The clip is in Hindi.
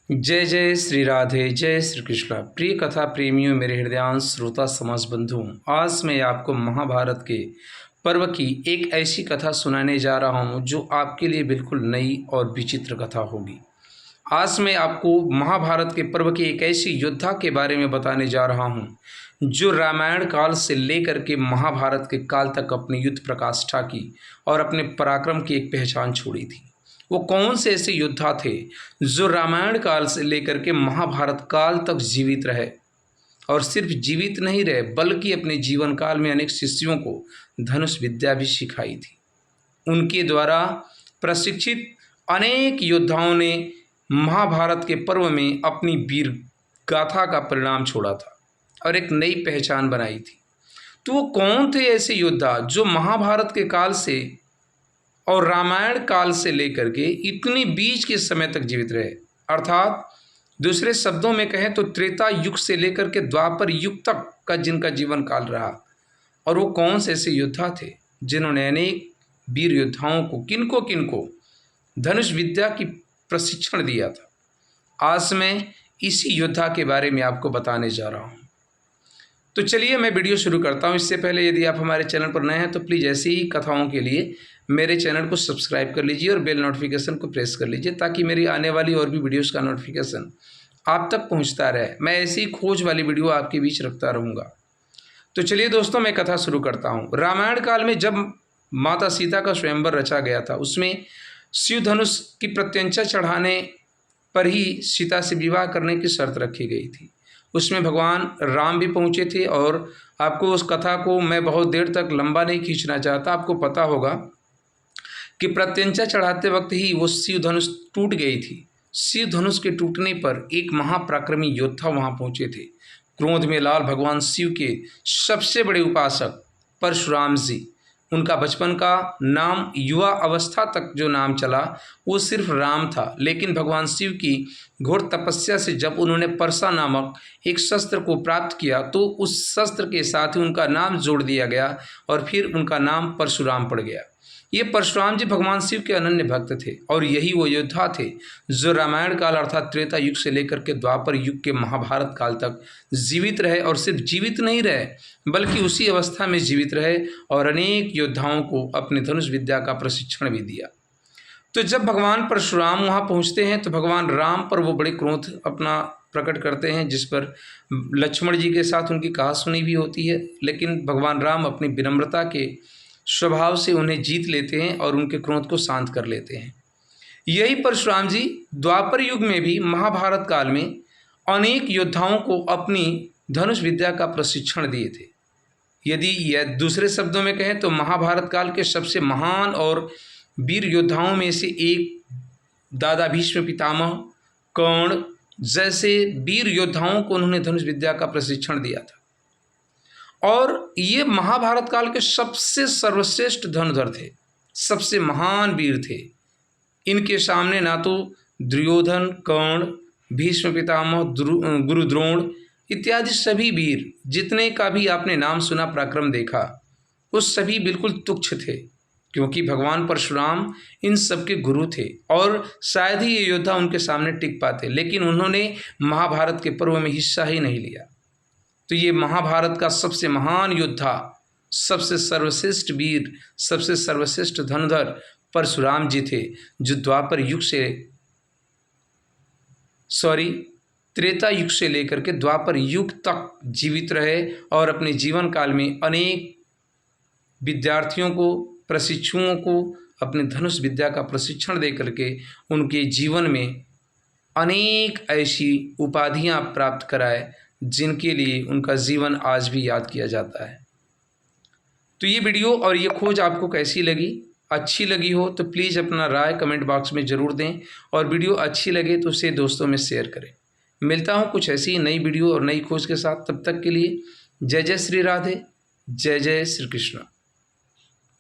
जय जय श्री राधे, जय श्री कृष्ण। प्रिय कथा प्रेमियों, मेरे हृदयांश श्रोता समाज बंधुओं, आज मैं आपको महाभारत के पर्व की एक ऐसी कथा सुनाने जा रहा हूं जो आपके लिए बिल्कुल नई और विचित्र कथा होगी। आज मैं आपको महाभारत के पर्व के एक ऐसी योद्धा के बारे में बताने जा रहा हूं जो रामायण काल से लेकर के महाभारत के काल तक अपनी युद्ध प्रकाष्ठा की और अपने पराक्रम की एक पहचान छोड़ी थी। वो कौन से ऐसे योद्धा थे जो रामायण काल से लेकर के महाभारत काल तक जीवित रहे, और सिर्फ जीवित नहीं रहे बल्कि अपने जीवन काल में अनेक शिष्यों को धनुष विद्या भी सिखाई थी। उनके द्वारा प्रशिक्षित अनेक योद्धाओं ने महाभारत के पर्व में अपनी वीर गाथा का परिणाम छोड़ा था और एक नई पहचान बनाई थी। तो वो कौन थे ऐसे योद्धा जो महाभारत के काल से और रामायण काल से लेकर के इतनी बीच के समय तक जीवित रहे, अर्थात दूसरे शब्दों में कहें तो त्रेता युग से लेकर के द्वापर युग तक का जिनका जीवन काल रहा। और वो कौन से ऐसे योद्धा थे जिन्होंने अनेक वीर योद्धाओं को किनको धनुष विद्या की प्रशिक्षण दिया था। आज मैं इसी योद्धा के बारे में आपको बताने जा रहा हूँ। तो चलिए मैं वीडियो शुरू करता हूँ। इससे पहले यदि आप हमारे चैनल पर नए हैं तो प्लीज़ ऐसी ही कथाओं के लिए मेरे चैनल को सब्सक्राइब कर लीजिए और बेल नोटिफिकेशन को प्रेस कर लीजिए ताकि मेरी आने वाली और भी वीडियोस का नोटिफिकेशन आप तक पहुंचता रहे। मैं ऐसी खोज वाली वीडियो आपके बीच रखता रहूँगा। तो चलिए दोस्तों, मैं कथा शुरू करता हूँ। रामायण काल में जब माता सीता का स्वयंवर रचा गया था, उसमें शिव धनुष की प्रत्यंचा चढ़ाने पर ही सीता से विवाह करने की शर्त रखी गई थी। उसमें भगवान राम भी पहुँचे थे और आपको उस कथा को मैं बहुत देर तक लंबा नहीं खींचना चाहता। आपको पता होगा कि प्रत्यंचा चढ़ाते वक्त ही वो शिव धनुष टूट गई थी। शिव धनुष के टूटने पर एक महापराक्रमी योद्धा वहां पहुंचे थे। क्रोध में लाल भगवान शिव के सबसे बड़े उपासक परशुराम जी, उनका बचपन का नाम, युवा अवस्था तक जो नाम चला वो सिर्फ राम था, लेकिन भगवान शिव की घोर तपस्या से जब उन्होंने परसा नामक एक शस्त्र को प्राप्त किया तो उस शस्त्र के साथ ही उनका नाम जोड़ दिया गया और फिर उनका नाम परशुराम पड़ गया। ये परशुराम जी भगवान शिव के अनन्य भक्त थे और यही वो योद्धा थे जो रामायण काल अर्थात त्रेता युग से लेकर के द्वापर युग के महाभारत काल तक जीवित रहे, और सिर्फ जीवित नहीं रहे बल्कि उसी अवस्था में जीवित रहे और अनेक योद्धाओं को अपने धनुष विद्या का प्रशिक्षण भी दिया। तो जब भगवान परशुराम वहाँ पहुँचते हैं तो भगवान राम पर वो बड़े क्रोध अपना प्रकट करते हैं, जिस पर लक्ष्मण जी के साथ उनकी कहासुनी भी होती है, लेकिन भगवान राम अपनी विनम्रता के स्वभाव से उन्हें जीत लेते हैं और उनके क्रोध को शांत कर लेते हैं। यही परशुराम जी द्वापर युग में भी महाभारत काल में अनेक योद्धाओं को अपनी धनुष विद्या का प्रशिक्षण दिए थे। यदि यह दूसरे शब्दों में कहें तो महाभारत काल के सबसे महान और वीर योद्धाओं में से एक दादा भीष्म पितामह, कर्ण जैसे वीर योद्धाओं को उन्होंने धनुष विद्या का प्रशिक्षण दिया था। और ये महाभारत काल के सबसे सर्वश्रेष्ठ धनुधर थे, सबसे महान वीर थे। इनके सामने ना तो दुर्योधन, कर्ण, भीष्म पितामह, गुरु द्रोण इत्यादि सभी वीर जितने का भी आपने नाम सुना, पराक्रम देखा, वो सभी बिल्कुल तुच्छ थे, क्योंकि भगवान परशुराम इन सब के गुरु थे और शायद ही ये योद्धा उनके सामने टिक पाते, लेकिन उन्होंने महाभारत के पर्व में हिस्सा ही नहीं लिया। तो ये महाभारत का सबसे महान योद्धा, सबसे सर्वश्रेष्ठ वीर, सबसे सर्वश्रेष्ठ धनुधर परशुराम जी थे, जो द्वापर युग से त्रेता युग से लेकर के द्वापर युग तक जीवित रहे और अपने जीवन काल में अनेक विद्यार्थियों को, प्रशिक्षुओं को अपने धनुष विद्या का प्रशिक्षण दे करके उनके जीवन में अनेक ऐसी उपाधियां प्राप्त कराए जिनके लिए उनका जीवन आज भी याद किया जाता है। तो ये वीडियो और ये खोज आपको कैसी लगी? अच्छी लगी हो तो प्लीज़ अपना राय कमेंट बॉक्स में ज़रूर दें, और वीडियो अच्छी लगे तो उसे दोस्तों में शेयर करें। मिलता हूँ कुछ ऐसी नई वीडियो और नई खोज के साथ। तब तक के लिए जय जय श्री राधे, जय जय श्री कृष्ण।